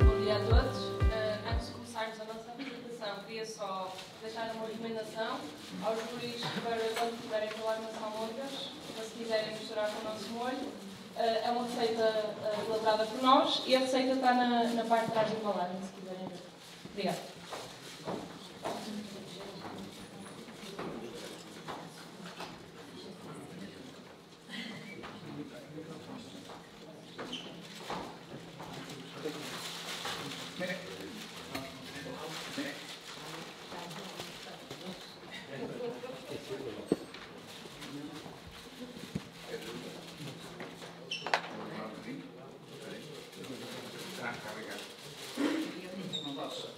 Bom dia a todos. Antes de começarmos a nossa apresentação, queria só deixar uma recomendação aos juris para quando quiserem falar nas almôndegas, se quiserem misturar com o nosso molho. É uma receita elaborada por nós e a receita está na parte de trás da embalagem, se quiserem ver. Obrigada.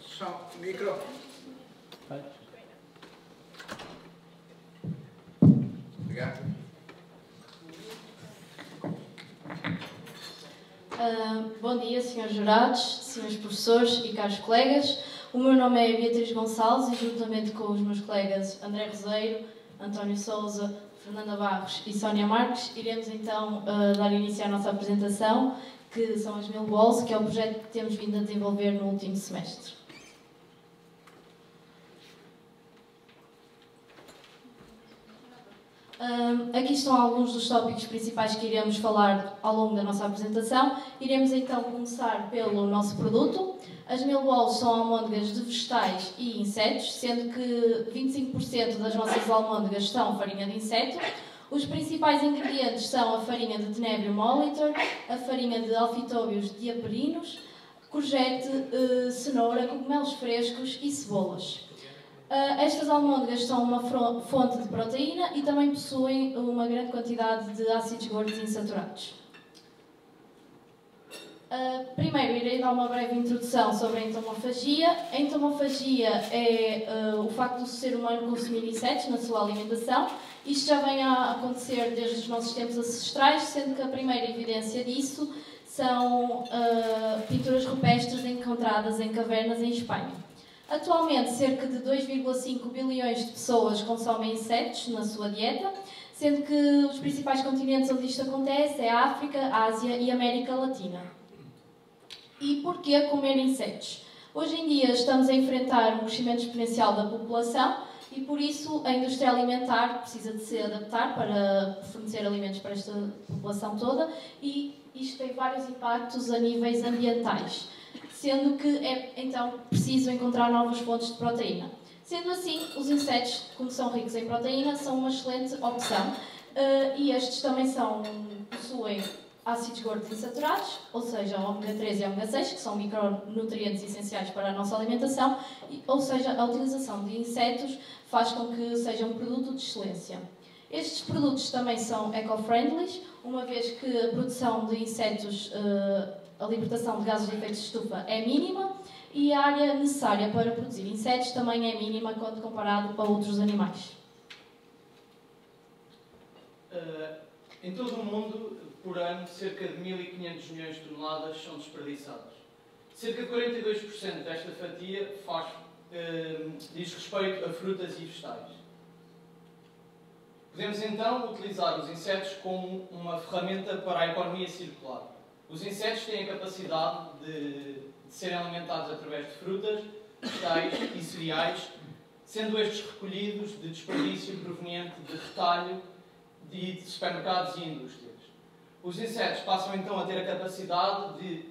Só micro. Obrigado. Bom dia, senhores jurados, senhores professores e caros colegas. O meu nome é Beatriz Gonçalves e, juntamente com os meus colegas André Roseiro, António Sousa, Fernanda Barros e Sónia Marques, iremos então dar início à nossa apresentação, que são as Mil Balls, que é o projeto que temos vindo a desenvolver no último semestre. Aqui estão alguns dos tópicos principais que iremos falar ao longo da nossa apresentação. Iremos então começar pelo nosso produto. As Mil Balls são almôndegas de vegetais e insetos, sendo que 25% das nossas almôndegas são farinha de inseto. Os principais ingredientes são a farinha de Tenebrio molitor, a farinha de Alfitóbios diaperinos, courgette, cenoura, cogumelos frescos e cebolas. Estas almôndegas são uma fonte de proteína e também possuem uma grande quantidade de ácidos gordos insaturados. Primeiro, irei dar uma breve introdução sobre a entomofagia. A entomofagia é o facto do ser humano consumir insetos na sua alimentação. Isto já vem a acontecer desde os nossos tempos ancestrais, sendo que a primeira evidência disso são pinturas rupestres encontradas em cavernas em Espanha. Atualmente, cerca de 2,5 bilhões de pessoas consomem insetos na sua dieta, sendo que os principais continentes onde isto acontece é a África, a Ásia e a América Latina. E porquê comer insetos? Hoje em dia estamos a enfrentar um crescimento exponencial da população e por isso a indústria alimentar precisa de se adaptar para fornecer alimentos para esta população toda e isto tem vários impactos a níveis ambientais, sendo que é então preciso encontrar novas fontes de proteína. Sendo assim, os insetos, como são ricos em proteína, são uma excelente opção e estes também possuem ácidos gordos insaturados, ou seja, ômega 3 e ômega 6, que são micronutrientes essenciais para a nossa alimentação, ou seja, a utilização de insetos faz com que seja um produto de excelência. Estes produtos também são eco-friendly, uma vez que a produção de insetos, a libertação de gases de efeito de estufa é mínima e a área necessária para produzir insetos também é mínima quando comparado a outros animais. Em todo o mundo, por ano, cerca de 1.500 milhões de toneladas são desperdiçadas. Cerca de 42% desta fatia diz respeito a frutas e vegetais. Podemos então utilizar os insetos como uma ferramenta para a economia circular. Os insetos têm a capacidade de serem alimentados através de frutas, vegetais e cereais, sendo estes recolhidos de desperdício proveniente de retalho de supermercados e indústrias. Os insetos passam então a ter a capacidade de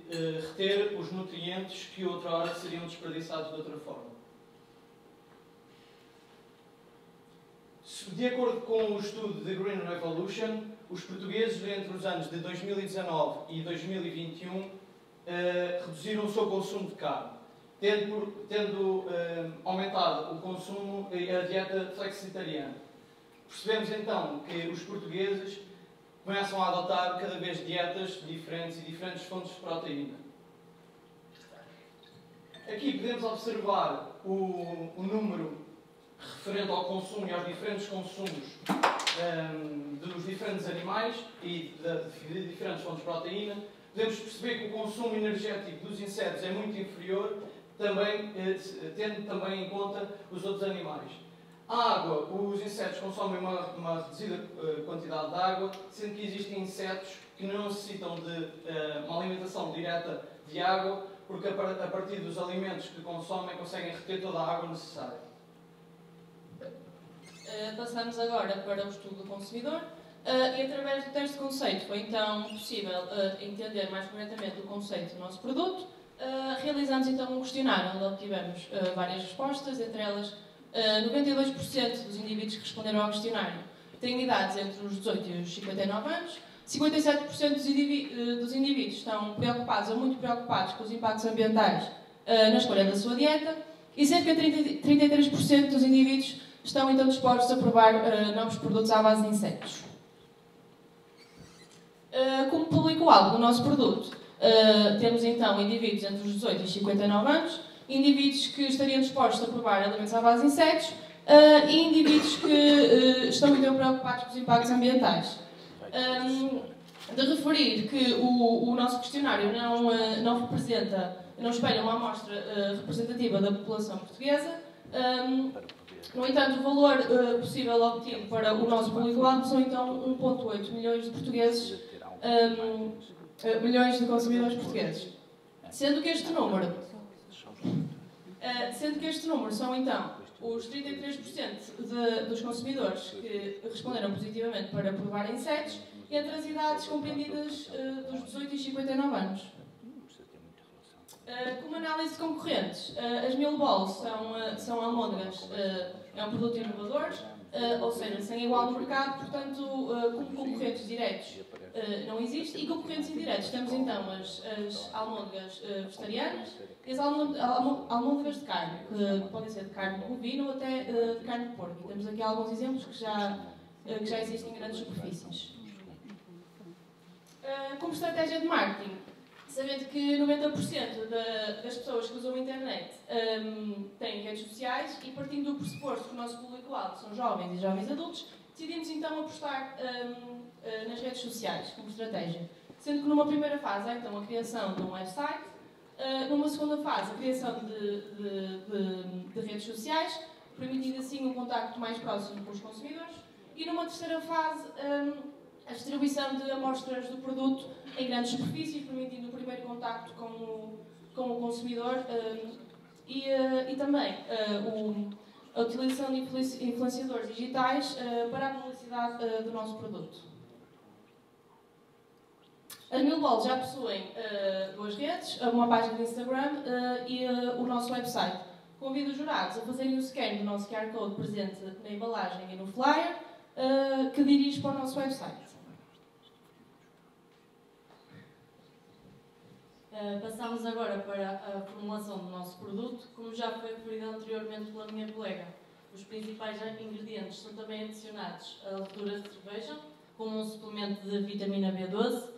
reter os nutrientes que outrora seriam desperdiçados de outra forma. De acordo com o estudo de Green Revolution, os portugueses, entre os anos de 2019 e 2021, reduziram o seu consumo de carne, tendo aumentado o consumo e a dieta flexitariana. Percebemos então que os portugueses começam a adotar cada vez dietas diferentes e diferentes fontes de proteína. Aqui podemos observar o número referente ao consumo e aos diferentes consumos dos diferentes animais e de diferentes fontes de proteína. Podemos perceber que o consumo energético dos insetos é muito inferior, tendo também em conta os outros animais. A água, os insetos consomem uma reduzida quantidade de água, sendo que existem insetos que não necessitam de uma alimentação direta de água, porque a partir dos alimentos que consomem conseguem reter toda a água necessária. Passamos agora para o estudo do consumidor e através do teste de conceito foi então possível entender mais corretamente o conceito do nosso produto. Realizamos então um questionário onde obtivemos várias respostas, entre elas 92% dos indivíduos que responderam ao questionário têm idades entre os 18 e os 59 anos, 57% dos indivíduos estão preocupados ou muito preocupados com os impactos ambientais na escolha da sua dieta e cerca de 33% dos indivíduos estão então dispostos a provar novos produtos à base de insetos. Como público-alvo do nosso produto, temos então indivíduos entre os 18 e os 59 anos, indivíduos que estariam dispostos a provar alimentos à base de insetos e indivíduos que estão então preocupados com os impactos ambientais. De referir que o nosso questionário não espelha uma amostra representativa da população portuguesa. No entanto, o valor possível obtido para o nosso público-alvo são então 1,8 milhões de portugueses, milhões de consumidores portugueses. Sendo que este número são então os 33% dos consumidores que responderam positivamente para provar insetos entre as idades compreendidas dos 18 e 59 anos. Como análise de concorrentes, as Mil Balls são almôndegas, é um produto inovador, ou seja, sem igual no mercado, portanto, como concorrentes diretos não existe, e concorrentes indiretos temos então as almôndegas vegetarianas e as almôndegas de carne, que podem ser de carne bovina ou até de carne de porco. E temos aqui alguns exemplos que já existem em grandes superfícies. Como estratégia de marketing, sabendo que 90% das pessoas que usam a internet têm redes sociais e partindo do pressuposto que o nosso público-alvo são jovens e jovens adultos, decidimos então apostar nas redes sociais como estratégia. Sendo que numa primeira fase há então a criação de um website, numa segunda fase a criação de redes sociais, permitindo assim um contacto mais próximo com os consumidores, e numa terceira fase a distribuição de amostras do produto em grandes superfícies, permitindo o primeiro contacto com o consumidor e também a utilização de influenciadores digitais para a publicidade do nosso produto. As Mil Balls já possuem duas redes, uma página de Instagram e o nosso website. Convido os jurados a fazerem o scan do nosso QR Code presente na embalagem e no flyer que dirige para o nosso website. Passamos agora para a formulação do nosso produto. Como já foi referido anteriormente pela minha colega, os principais ingredientes são também adicionados a levedura de cerveja, como um suplemento de vitamina B12,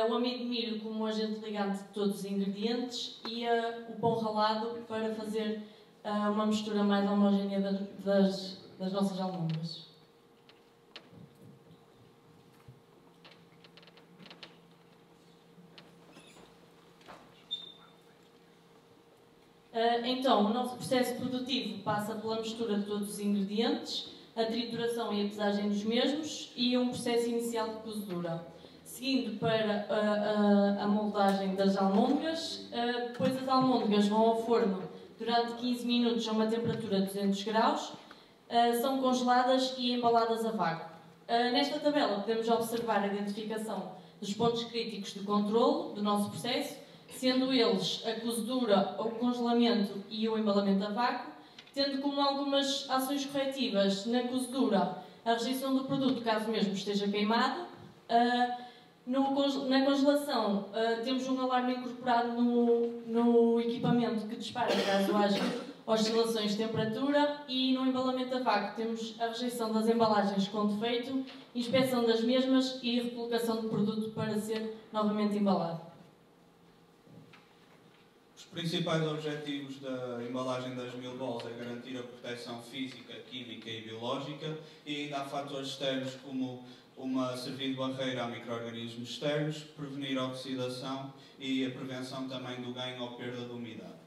o amido de milho como agente ligante de todos os ingredientes e o pão ralado para fazer uma mistura mais homogénea das nossas almôndegas. Então, o nosso processo produtivo passa pela mistura de todos os ingredientes, a trituração e a pesagem dos mesmos e um processo inicial de cozedura. Seguindo para a moldagem das almôndegas, depois as almôndegas vão ao forno durante 15 minutos a uma temperatura de 200 graus, são congeladas e embaladas a vácuo. Nesta tabela podemos observar a identificação dos pontos críticos de controlo do nosso processo, sendo eles a cozedura, o congelamento e o embalamento a vácuo, tendo como algumas ações corretivas na cozedura a rejeição do produto caso mesmo esteja queimado. Na congelação temos um alarme incorporado no equipamento que dispara caso haja oscilações de temperatura, e no embalamento a vácuo temos a rejeição das embalagens com defeito, inspeção das mesmas e recolocação do produto para ser novamente embalado. Os principais objetivos da embalagem das Mil Balls é garantir a proteção física, química e biológica, e ainda há fatores externos como uma servir de barreira a micro-organismos externos, prevenir a oxidação e a prevenção também do ganho ou perda de umidade.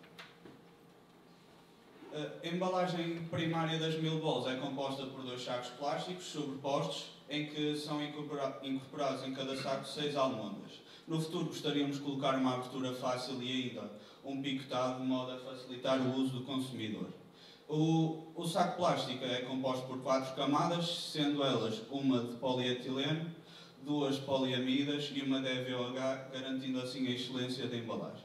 A embalagem primária das Mil Balls é composta por 2 sacos plásticos sobrepostos, em que são incorporados em cada saco 6 almôndegas. No futuro gostaríamos de colocar uma abertura fácil e ainda um picotado, de modo a facilitar o uso do consumidor. O saco plástico é composto por 4 camadas, sendo elas uma de polietileno, 2 poliamidas e uma de EVOH, garantindo assim a excelência da embalagem.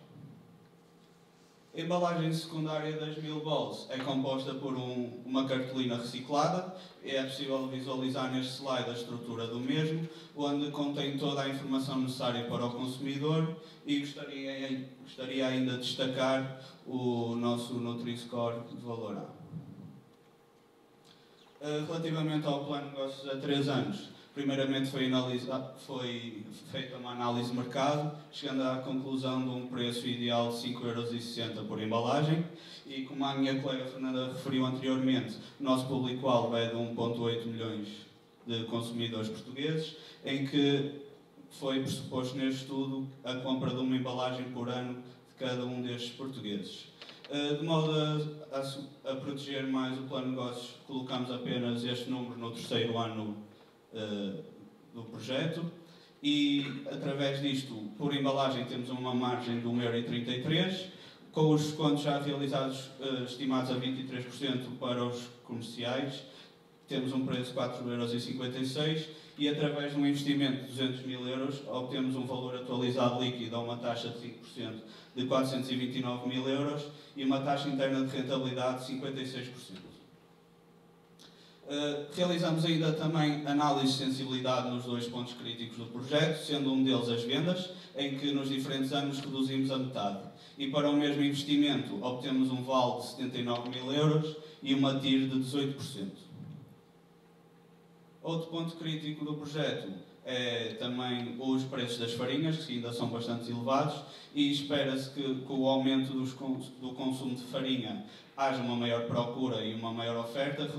A embalagem secundária das Mil Balls é composta por uma cartolina reciclada. É possível visualizar neste slide a estrutura do mesmo, onde contém toda a informação necessária para o consumidor, e gostaria ainda de destacar o nosso Nutri-Score de valor A. Relativamente ao plano de negócios há 3 anos, primeiramente foi feita uma análise de mercado, chegando à conclusão de um preço ideal de 5,60 € por embalagem, e como a minha colega Fernanda referiu anteriormente, o nosso público-alvo é de 1,8 milhões de consumidores portugueses, em que foi pressuposto neste estudo a compra de uma embalagem por ano de cada um destes portugueses. De modo a proteger mais o plano de negócios, colocamos apenas este número no 3º ano do projeto, e através disto, por embalagem, temos uma margem de 1,33 €, com os descontos já realizados estimados a 23% para os comerciais, temos um preço de 4,56 € e através de um investimento de 200 mil euros obtemos um valor atualizado líquido a uma taxa de 5% de 429 mil euros e uma taxa interna de rentabilidade de 56%. Realizamos ainda também análise de sensibilidade nos 2 pontos críticos do projeto, sendo um deles as vendas, em que nos diferentes anos reduzimos a metade. E para o mesmo investimento obtemos um vale de 79 mil euros e uma TIR de 18%. Outro ponto crítico do projeto é também os preços das farinhas, que ainda são bastante elevados, e espera-se que com o aumento do consumo de farinha haja uma maior procura e uma maior oferta,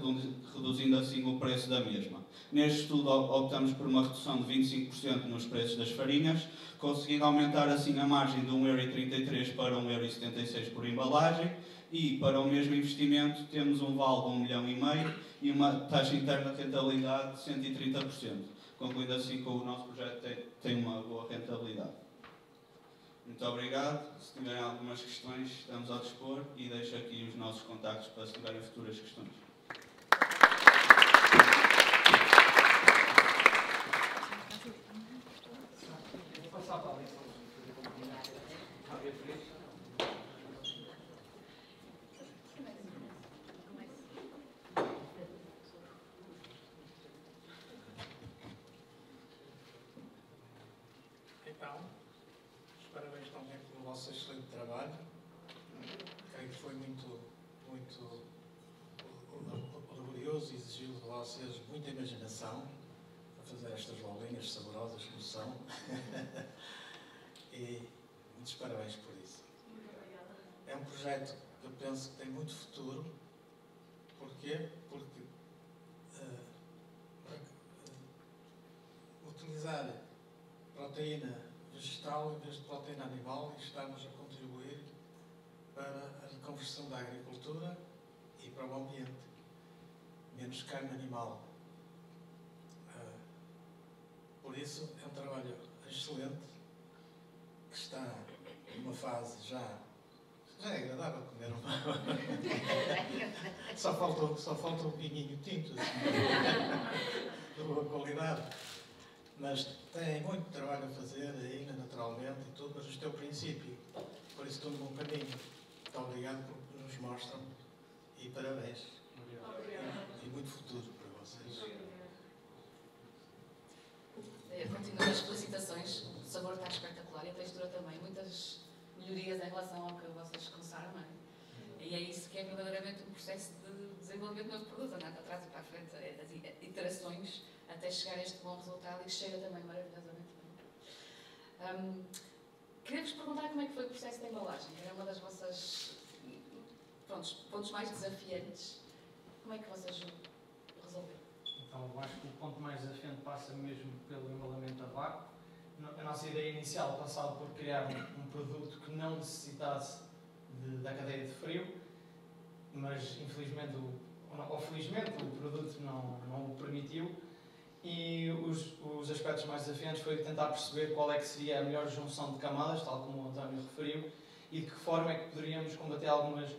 reduzindo assim o preço da mesma. Neste estudo optamos por uma redução de 25% nos preços das farinhas, conseguindo aumentar assim a margem de 1,33 € para 1,76 € por embalagem, e para o mesmo investimento temos um vale de 1,5 milhões e uma taxa interna de rentabilidade de 130%, concluindo assim que o nosso projeto tem uma boa rentabilidade. Muito obrigado. Se tiverem algumas questões, estamos ao dispor, e deixo aqui os nossos contactos para se tiverem futuras questões. Então, os parabéns também pelo vosso excelente trabalho. Creio que foi muito laborioso e exigiu de vocês muita imaginação para fazer estas bolinhas saborosas como são. E muitos parabéns por isso. É um projeto que eu penso que tem muito futuro. Porquê? Porque utilizar proteína vegetal em vez de proteína animal, e estamos a contribuir para a reconversão da agricultura e para o ambiente. Menos carne animal. Por isso, é um trabalho excelente, que está numa fase já é agradável comer uma. Só falta um vinhinho tinto, assim, de boa qualidade. Mas tem muito trabalho a fazer ainda, naturalmente, e tudo, mas isto é o princípio. Por isso estou no bom caminho. Muito obrigado por que nos mostram, e parabéns. E muito futuro para vocês. Continuando as felicitações, o sabor está espetacular e a textura também. Muitas melhorias em relação ao que vocês começaram, não é? E é isso que é verdadeiramente um processo de desenvolvimento do novo produto, andar para trás e para a frente, as iterações até chegar a este bom resultado, e que cheira também maravilhosamente bem. Queria-vos perguntar como é que foi o processo da embalagem. Era uma das vossas pontos mais desafiantes. Como é que vocês resolveram? Então, eu acho que o ponto mais desafiante passa mesmo pelo embalamento a vácuo. A nossa ideia inicial passava por criar um produto que não necessitasse da cadeia de frio, mas infelizmente ou felizmente o produto não o permitiu. E os aspectos mais desafiantes foi tentar perceber qual é que seria a melhor junção de camadas, tal como o António referiu, e de que forma é que poderíamos combater algumas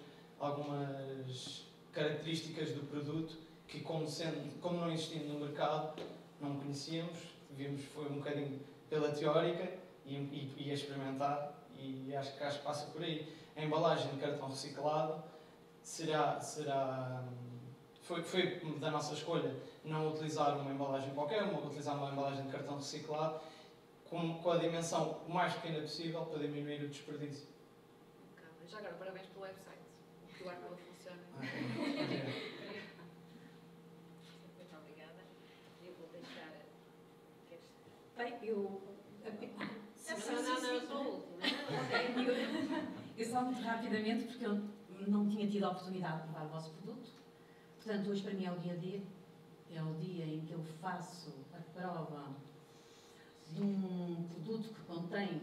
características do produto que, como não existindo no mercado, não conhecíamos. Foi um bocadinho pela teórica e a experimentar, e acho que passa por aí. A embalagem de cartão reciclado foi da nossa escolha não utilizar uma embalagem qualquer, utilizar uma embalagem de cartão reciclado com a dimensão o mais pequena possível para diminuir o desperdício. Já agora, parabéns pelo website. O QR Code funciona. Muito obrigada. Eu vou deixar. Bem, eu sou a última. Eu só muito rapidamente, porque eu não tinha tido a oportunidade de provar o vosso produto. Portanto, hoje para mim é o dia D. É o dia em que eu faço a prova de um produto que contém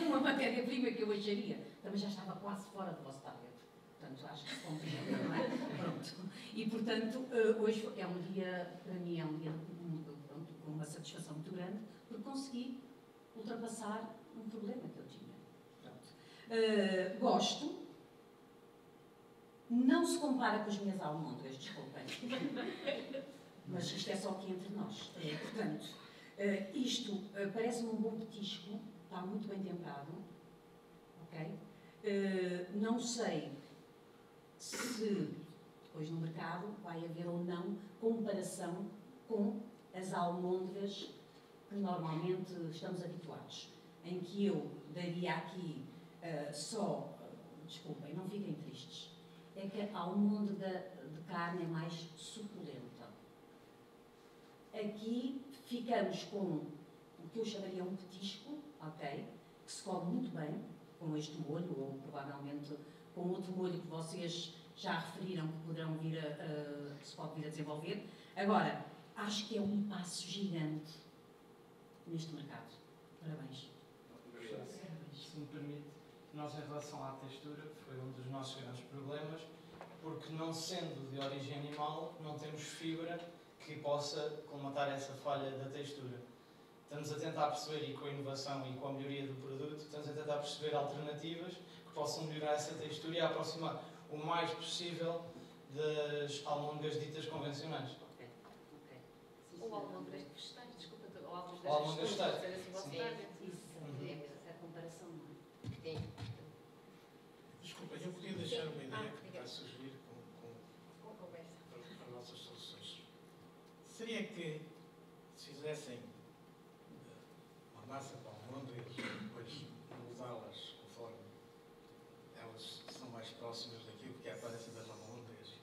uma matéria-prima que eu acharia. Também já estava quase fora do vosso target. Portanto, acho que se compreende, não é? Pronto. E, portanto, hoje é um dia, para mim, é um dia com uma satisfação muito grande, porque consegui ultrapassar um problema que eu tinha. Pronto. Gosto. Não se compara com as minhas almôndegas, desculpem. Mas isto é só aqui entre nós. Portanto, isto parece-me um bom petisco, está muito bem temperado. Ok? Não sei se depois no mercado vai haver ou não comparação com as almôndegas que normalmente estamos habituados. Em que eu daria aqui só, desculpem, não fiquem tristes, é que a almôndega de carne é mais suculenta. Aqui ficamos com o que eu chamaria um petisco, ok? Que se come muito bem com este molho, ou provavelmente com outro molho que vocês já referiram que poderão que se pode vir a desenvolver. Agora, acho que é um passo gigante neste mercado. Parabéns. Se me permite, nós em relação à textura, foi um dos nossos grandes problemas, porque não sendo de origem animal, não temos fibra que possa colmatar essa falha da textura. Estamos a tentar perceber, e com a inovação e com a melhoria do produto, estamos a tentar perceber alternativas que possam melhorar essa textura e aproximar o mais possível das almôndegas ditas convencionais. Ou almôndegas de vegetais, desculpa, ou almôndegas de vegetais. Isso, é a comparação, não é? Desculpa, eu podia deixar uma ideia que está a surgir com conversa. as nossas soluções. Seria que se fizessem uma massa para almôndegas e depois usá-las conforme elas são mais próximas daquilo que é a aparência das almôndegas,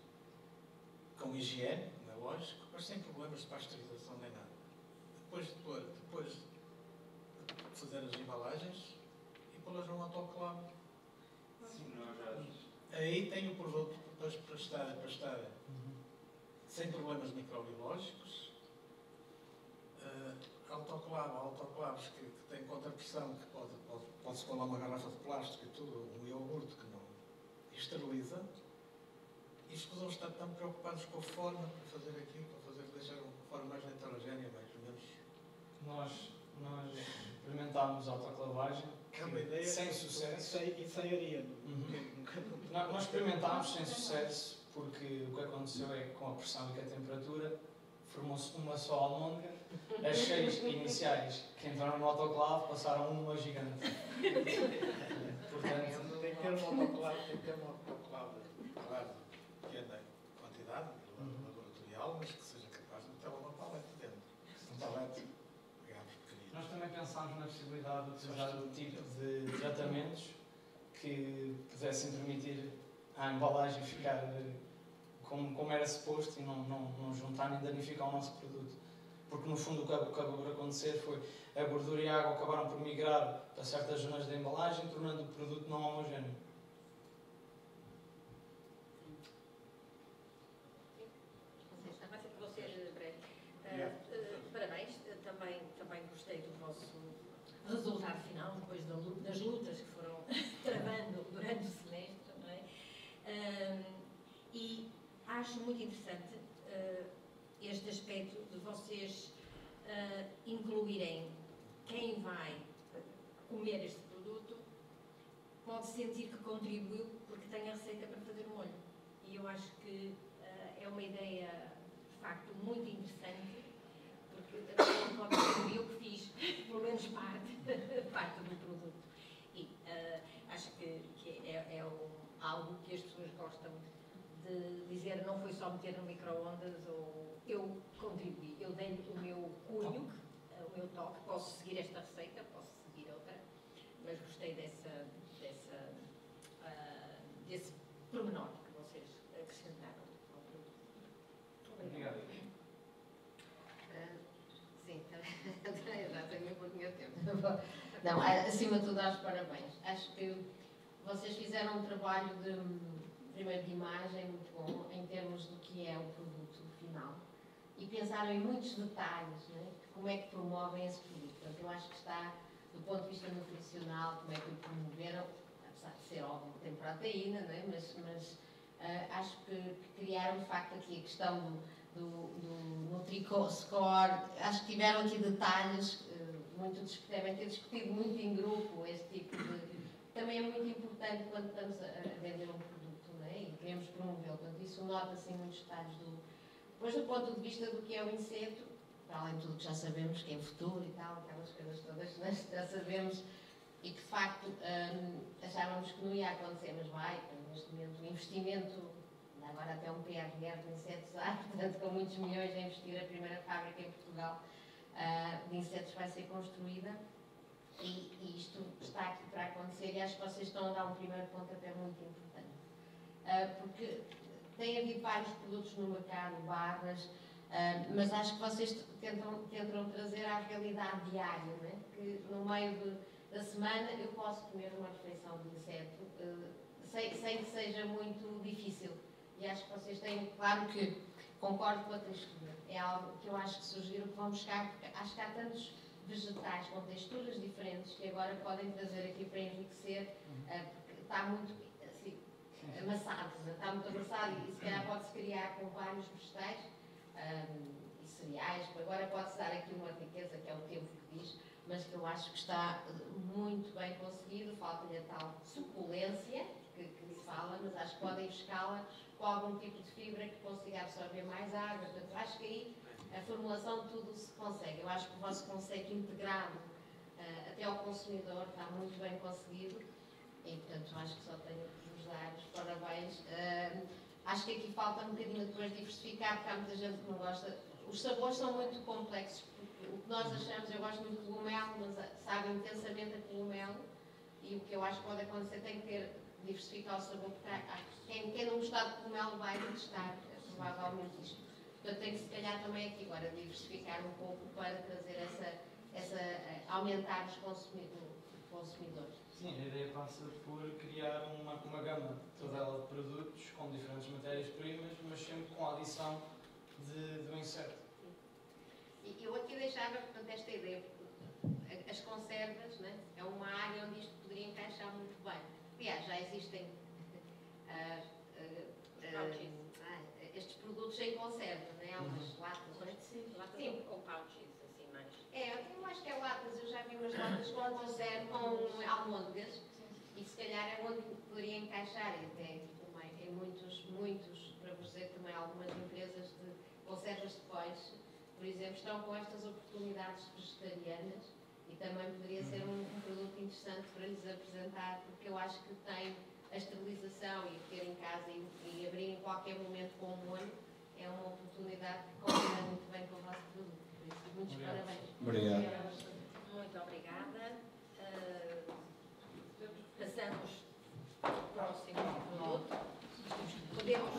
com higiene, não é lógico, mas sem problemas de pasteurização nem nada. Depois de fazer as embalagens e pô-las num autoclave. Aí tem o produto para estar sem problemas microbiológicos. Autoclaves que têm contrapressão, que pode-se colar uma garrafa de plástico e tudo, um iogurte que não esteriliza. E escusam estar tão preocupados com a forma para fazer aquilo, para deixar uma forma mais heterogénea, mais ou menos. Nós experimentámos a autoclavagem sem sucesso. E sairia. Nós experimentámos sem sucesso porque o que aconteceu é que com a pressão e com a temperatura formou-se uma só almôndega. As 6 iniciais que entraram no autoclave passaram uma gigante. Portanto, tem que ter um autoclave, claro, pequena quantidade, laboratorial, mas que seja capaz de meter uma palete dentro. Um palete, digamos, pequenino. nós também pensámos na possibilidade de utilizar o tipo de tratamentos que pudessem permitir à embalagem ficar como era suposto e não juntar nem danificar o nosso produto. Porque, no fundo, o que acabou por acontecer foi a gordura e a água acabaram por migrar para certas zonas da embalagem, tornando o produto não homogéneo. Vou ser breve. Parabéns, também gostei do vosso resultado final, depois das lutas que foram travando durante o semestre, não é? E acho muito interessante este aspecto de vocês incluírem quem vai comer este produto pode sentir que contribuiu porque tem a receita para fazer o molho. E eu acho que é uma ideia, de facto, muito interessante, porque a pessoa pode ser eu que fiz, pelo menos parte do produto. E acho que é algo que as pessoas gostam de dizer, não foi só meter no micro-ondas, ou eu contribuí, eu dei o meu cunho, o meu toque, posso seguir esta receita, posso seguir outra, mas gostei desse pormenor que vocês acrescentaram ao produto. Obrigado. Sim, já tenho um pouquinho de tempo. Não, acima de tudo, aos parabéns. Acho que vocês fizeram um trabalho primeiro de imagem muito bom em termos do que é o produto final e pensaram em muitos detalhes, né? Como é que promovem esse produto. Portanto, eu acho que está, do ponto de vista nutricional, como é que o promoveram, apesar de ser óbvio que tem proteína, né? Mas acho que criaram de facto aqui a questão do Nutri-Score. Acho que tiveram aqui detalhes devem ter discutido muito em grupo este tipo de... Também é muito importante quando estamos a vender um produto, né? E queremos promovê-lo. Portanto, isso nota-se em muitos detalhes Depois, do ponto de vista do que é o inseto, para além de tudo que já sabemos, que é o futuro e tal, aquelas coisas todas, nós já sabemos, e que de facto achávamos que não ia acontecer, mas vai, neste momento, o investimento, agora até um PRR de insetos há, portanto, com muitos milhões a investir, a primeira fábrica em Portugal de insetos vai ser construída, e isto está aqui para acontecer, e acho que vocês estão a dar um primeiro pontapé muito importante. Porque tem havido vários produtos no mercado, barras, mas acho que vocês tentam trazer à realidade diária, não é? Que no meio da semana eu posso comer uma refeição de inseto sem que seja muito difícil. E acho que vocês têm, claro que concordo com a textura, é algo que eu acho que sugiro que vão buscar, porque acho que há tantos vegetais com texturas diferentes que agora podem trazer aqui para enriquecer, porque está muito assim, amassado, está muito amassado e se calhar pode-se criar com vários vegetais e cereais, agora pode-se dar aqui uma riqueza que é o tempo que diz, mas que eu acho que está muito bem conseguido, falta-lhe a tal suculência que se fala, mas acho que podem buscá-la com algum tipo de fibra que consiga absorver mais água, portanto acho que aí a formulação de tudo se consegue. Eu acho que o vosso conceito integrado até ao consumidor está muito bem conseguido e, portanto, acho que só tenho que vos dar os parabéns. Acho que aqui falta um bocadinho depois diversificar, porque há muita gente que não gosta. Os sabores são muito complexos, porque o que nós achamos, eu gosto muito de cogumelo, mas sabe intensamente a cogumelo, e o que eu acho que pode acontecer tem que ter, diversificar o sabor, porque quem não gostar de cogumelo vai testar, provavelmente isto. Portanto, tem que se calhar também aqui agora diversificar um pouco para trazer aumentar os consumidores. Sim, a ideia passa por criar uma gama toda ela de produtos com diferentes matérias-primas, mas sempre com a adição do inseto. E eu aqui deixava, portanto, esta ideia, porque as conservas, né, é uma área onde isto poderia encaixar muito bem. Aliás, já existem estes produtos em conserva, né? Há umas latas, não é? Sim, latas ou pouches, assim mais. Eu acho que é latas, eu já vi umas latas com conserva, com almôndegas, e se calhar é onde poderia encaixar, e até também em muitos, para vos dizer também, algumas empresas de conservas de peixe, por exemplo, estão com estas oportunidades vegetarianas, e também poderia ser um produto interessante para lhes apresentar, porque eu acho que tem a esterilização e ter em casa e abrir em qualquer momento com o molho é uma oportunidade que combina muito bem com o vosso produto. Por isso, muitos parabéns. Obrigado. Muito obrigada. Passamos ao próximo produto. Podemos.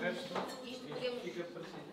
Fica parecido.